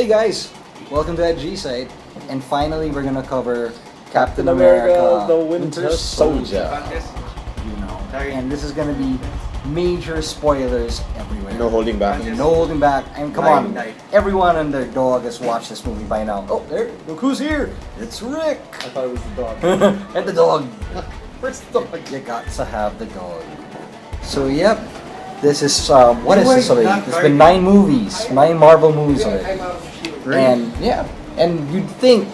Hey guys, welcome to that G site, and finally we're gonna cover Captain America: The Winter Soldier. You know, and this is gonna be major spoilers everywhere. No holding back. No holding back. And come on, everyone and their dog has watched this movie by now. Oh, there, look who's here! It's Rick. I thought it was the dog. And the dog. Where's the dog? You got to have the dog. So yep, this is what is this already? There's been 9 movies, 9 Marvel movies already. And yeah, and you'd think,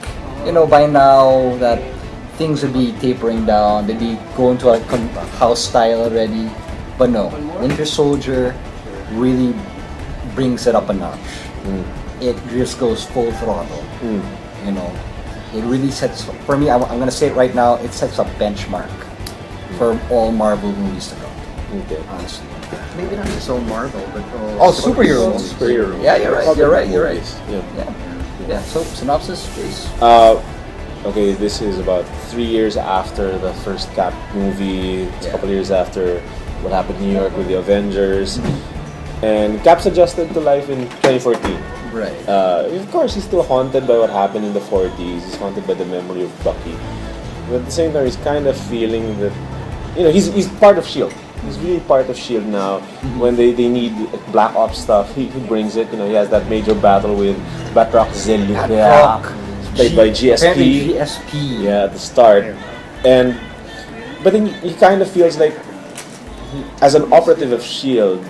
by now that things would be tapering down, they'd be going to a house style already. But no, Winter Soldier really brings it up a notch. It just goes full throttle. It really sets, for me, I'm gonna say it right now, it sets a benchmark for all Marvel movies to come. Okay. Honestly. Maybe not just all Marvel, but All superhero movies. Superhero. Yeah, you're right. You're right. You're right. Yeah. Yeah. So synopsis, please. Okay, this is about 3 years after the first Cap movie. It's a couple years after what happened in New York with the Avengers. And Cap's adjusted to life in 2014. Right. Of course, he's still haunted by what happened in the 40s. He's haunted by the memory of Bucky. But at the same time, he's kind of feeling that, he's part of S.H.I.E.L.D. He's really part of S.H.I.E.L.D. now. When they need Black Ops stuff, he brings it. He has that major battle with Batroc Zelu. Played by GSP. GSP. Yeah, at the start. But then he kind of feels like, as an operative of S.H.I.E.L.D.,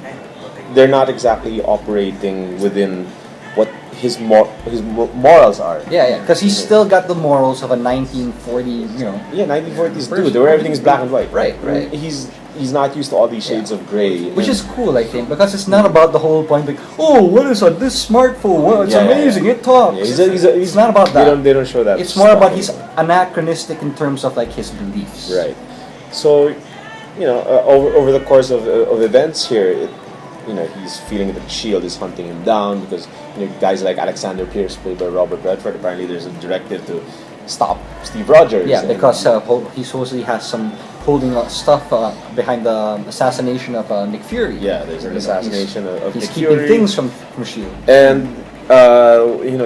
they're not exactly operating within what his morals are. Yeah, because he's still got the morals of a 1940, Yeah, 1940s dude, where everything is black and white. Right. He's not used to all these shades of gray. Which is cool, I think, because it's not about the whole point like, oh, what is on this smartphone? Well, it's amazing, it talks. Yeah, it's not about that. They don't show that. It's more about he's anachronistic in terms of like his beliefs. Right. So, over the course of events here, he's feeling that S.H.I.E.L.D. is hunting him down because guys like Alexander Pierce, played by Robert Redford, apparently there's a directive to stop Steve Rogers. Yeah, because he supposedly has some holding stuff behind the assassination of Nick Fury. Yeah, there's an assassination of He's Nick keeping Fury. things from S.H.I.E.L.D. And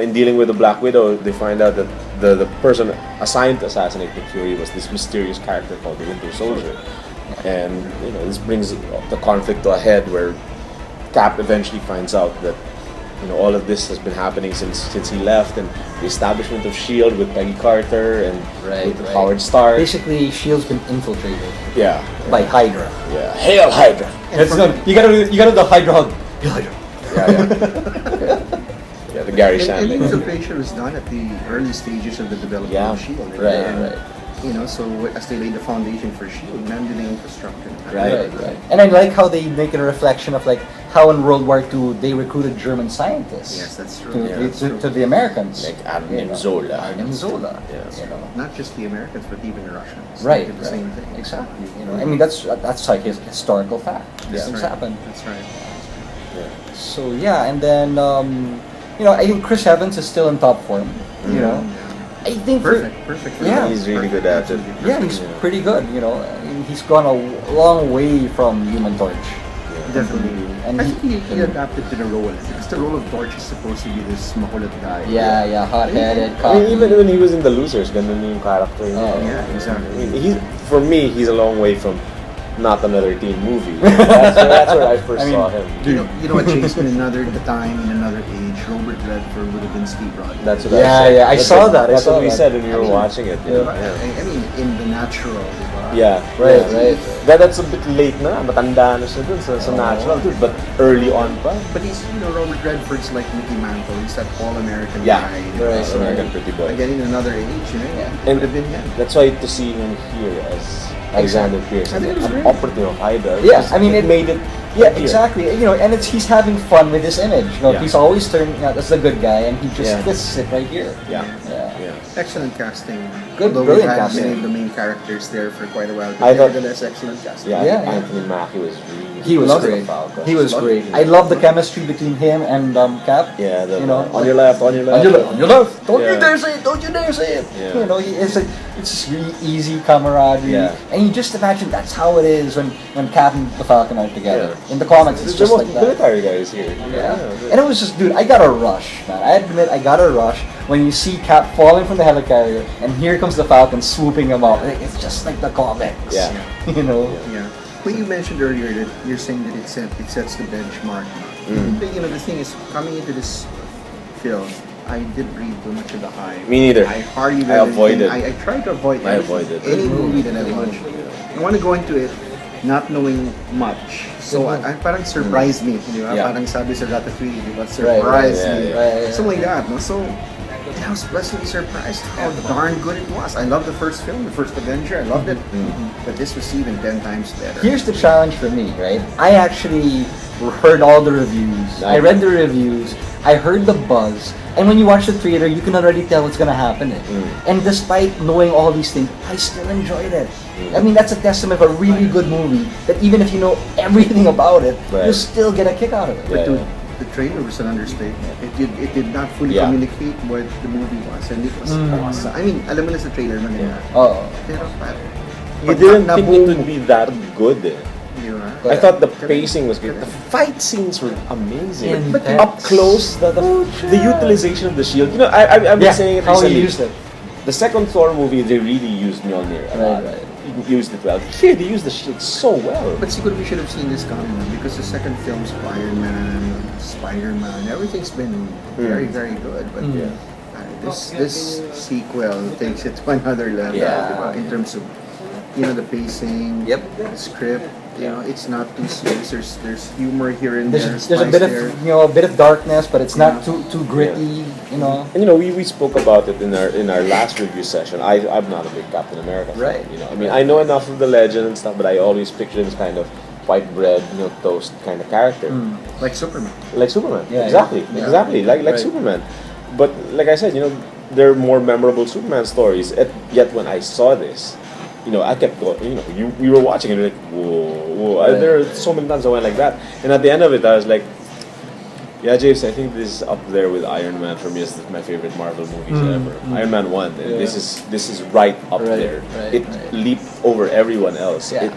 in dealing with the Black Widow, they find out that the person assigned to assassinate Nick Fury was this mysterious character called the Winter Soldier. And this brings the conflict to a head where Cap eventually finds out that all of this has been happening since he left, and the establishment of S.H.I.E.L.D. with Peggy Carter and with Howard Stark. Basically, S.H.I.E.L.D.'s been infiltrated. Yeah. By Hydra. Yeah. Hail Hydra! You gotta do the Hydra hug. Hail Hydra. Yeah, the Gary And Shandling. infiltration was done at the early stages of the development of S.H.I.E.L.D. Right. So as they laid the foundation for S.H.I.E.L.D., then the infrastructure. Right. And I like how they make it a reflection of like how in World War II they recruited German scientists. Yes, that's true. To the Americans. Like Arnim Zola. Arnim Zola. Yes. Not just the Americans, but even the Russians. Right. Did the same thing. Exactly. I mean that's like his historical fact. These things right. happen. That's right. Yeah. So yeah, and then I think Chris Evans is still in top form. I think Perfect. Yeah. He's really good at it. Yeah, he's pretty good. He's gone a long way from Human Torch. Definitely. And I think he adapted to the role because the role of Torch is supposed to be this makulit guy. Yeah, hot-headed, I mean, even when he was in The Losers, ganun yung character. Yeah, exactly. I mean, for me, he's a long way from not another teen movie. That's where I first saw him. You know what, Chase, in another time, in another age, Robert Redford would have been Steve Rogers. That's what I said. Yeah, I saw that. That's what we said when we were watching it. I mean, in the natural, diba? Yeah, Right. That's a bit late na. Matanda na siya dun sa natural, dude. But early on pa. But he's, Robert Redford's like Mickey Mantle. He's that all-American Yeah, guy. Right. American Pretty Boy. Again, in another age, And would have been him. that's why to see him here as Alexander Pierce, I think it was an great. operative of Hydra. Yeah, I mean, it made it. Yeah, appear. exactly. And he's having fun with his image. Yeah. He's always turning that's the good guy, and he just Yeah. twists it right here. Yeah. Yeah. Excellent casting. Good, Although brilliant we had casting. the main characters there for quite a while. I But thought- nevertheless, excellent casting. Yeah, Yeah. Anthony Mackie was really He was Loved great. the Falcon. He was Loved great. it. I love the chemistry between him and Cap. Yeah, you know, on your left, on your left. on your left. Don't Yeah. you dare say it. Don't you dare say it. Yeah. You know, it's just really easy camaraderie. Yeah. And you just imagine that's how it is when Cap and the Falcon are together. Yeah. In the comics, it's The just most like that. military guys here. Yeah. And it was just, dude, I got a rush, man. I admit, I got a rush when you see Cap falling from the helicarrier, and here comes the Falcon swooping him up. Like, it's just like the comics. Yeah. You know? Yeah. Well, you mentioned earlier that you're saying that it sets the benchmark. But, you know, the thing is, coming into this film, I did read too much of the hype. Me neither. I hardly I read avoided. anything. I try to avoid I everything. avoided. Any movie that I watch. I want to go into it not knowing much. So, I parang surprised me. Di ba? Yeah. Parang sabi sa Ratatouille, di ba? Right, Surprised right, me. yeah, yeah. Something like that. No? So, I was pleasantly surprised how darn good it was. I loved the first film, the first Avenger. I loved it. But this was even 10 times better. Here's the challenge for me, right? I actually heard all the reviews. I read the reviews. I heard the buzz. And when you watch the trailer, you can already tell what's gonna happen. And despite knowing all these things, I still enjoyed it. I mean, that's a testament of a really good movie. That even if you know everything about it, Right. you still get a kick out of it. But Yeah. dude, the trailer was an understatement. It did not fully Yeah. communicate what the movie was, and it was awesome. I mean, alam mo na sa trailer lang yan. Oh, Pero parang, You pag didn't think it nabuo would mo, be that good. di ba? I thought the pacing was good. The fight scenes were amazing. But Up close, the utilization of the shield. You know, I've been yeah, saying it how he recently. used it. The second Thor movie, they really used Mjolnir a lot. Right. Used it well. Here, they used the shield so well. But siguro we should have seen this coming because the second film, Spider-Man, everything's been very, very good. But this sequel takes it to another level, Yeah. diba? In terms of, you know, the pacing, Yep. the script. You know, it's not too serious. There's humor here and there. There's a spice bit of there. a bit of darkness, but it's not too gritty. You know. And you know, we spoke about it in our last review session. I'm not a big Captain America fan. Right. You know, I mean, I know enough of the legend and stuff, but I always picture him as kind of white bread, milk toast kind of character, Like Superman. like Superman. Yeah, exactly, yeah. exactly, like Right. Superman. But like I said, you know, there are more memorable Superman stories. Yet when I saw this, you know, I kept going. You know, we were watching and you're like, whoa. Right. There are so many times I went like that, and at the end of it, I was like. Yeah, James, I think this is up there with Iron Man for me as my favorite Marvel movies ever. Iron Man 1, and Yeah. this is right up Right, there. right, It right. leaped over everyone else. Yeah.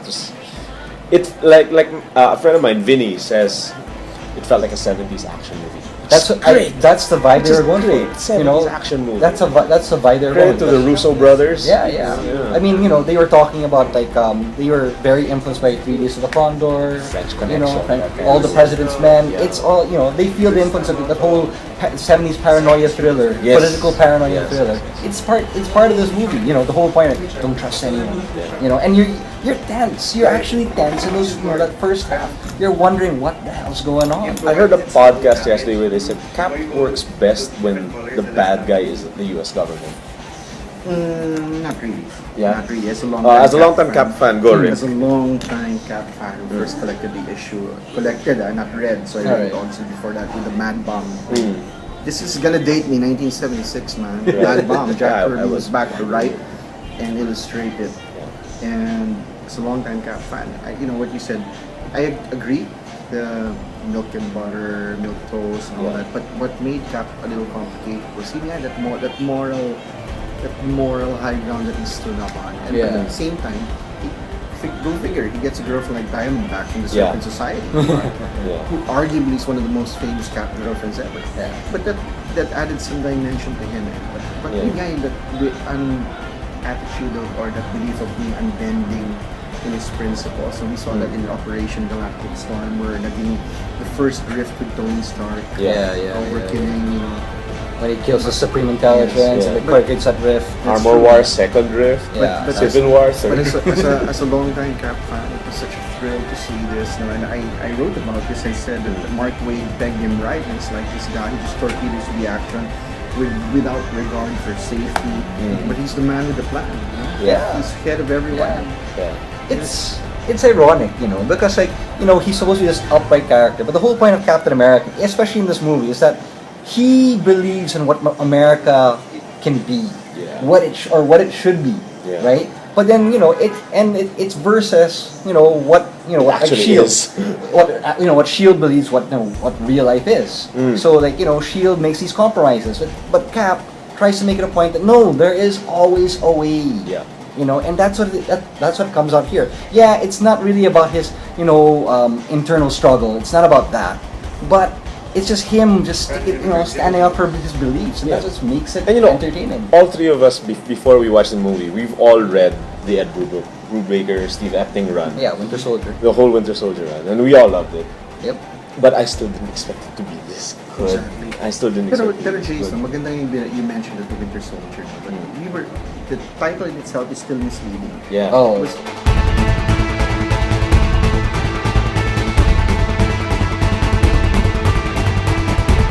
It's like a friend of mine, Vinny, says it felt like a 70s action movie. That's that's the vibe Which they is were going great. for. You know, 70s action movie. that's the vibe they were Credit going to the Russo brothers. Yeah. I mean, you know, they were talking about like they were very influenced by Three Days of the Condor, French you know, Connection. all the President's Men. Yeah. It's all, you know, they feel the influence of the whole 70s paranoia thriller, Yes. political paranoia Yes. thriller. It's part of this movie. You know, the whole point of don't trust anyone. You know, and you're tense. You're actually tense in those, you know, that first half. You're wondering what the hell's going on. I heard a podcast yesterday where they said Cap works best when the bad guy is the U.S. government. Not really. Yeah? Not really. As a long-time Cap fan, go, Rick. As a long-time Cap fan who first collected the issue, not read, so I read Alright. also before that with the Mad Bomb. Mm. This is gonna date me, 1976, man. Yeah. Mad Bomb. Jack I Kirby was- was back to write and illustrate it. And as a long-time Cap fan, you know what you said, I agree. The milk and butter, milk toast, and all Yeah. that. But what made Cap a little complicated was he had that moral high ground that he stood up on, and Yeah. at the same time, go figure, he gets a girlfriend like Diamondback from the Yeah. Serpent Society, Yeah. who arguably is one of the most famous Cap girlfriends ever. Yeah. But that added some dimension to him. But Yeah. the guy that the attitude of or that belief of being unbending in his principles. And we saw that in Operation Galactic Storm, where naging the first rift with Tony Stark. Yeah. Overkilling, you know. When he kills the Supreme Intelligence Yeah. and the Quirkids at Rift. That's Armor true. War, Second Rift, Yeah. But Civil War, But third. as a long-time Cap fan, it was such a thrill to see this. You know, and I wrote about this. I said that Mark Waid pegged him right. And it's like this guy who just torpedoes the action without regard for safety. But he's the man with the plan. You know? Yeah. He's head of everyone. Yeah. It's ironic, you know, because like, you know, he's supposed to be this upright character, but the whole point of Captain America, especially in this movie, is that he believes in what America can be, Yeah. what it should be, Yeah. right? But then it's versus what what like Actually Shield, is. what Shield believes what real life is. So like Shield makes these compromises, but Cap tries to make it a point that no, there is always a way. Yeah. And that's what comes out here. Yeah, it's not really about his internal struggle. It's not about that, but it's just him just standing up for his beliefs, and that Yeah. just makes it And entertaining. all three of us, before we watched the movie, we've all read the Ed Brubaker, Steve Epting run, Yeah, Winter Soldier. the whole Winter Soldier run, and we all loved it. Yep. But I still didn't expect it to be this good. Exactly. I still didn't Pero, expect it pero to be this Jason, good. maganda yung you mentioned the Winter Soldier. But the title in itself is still misleading. Yeah. Oh, It was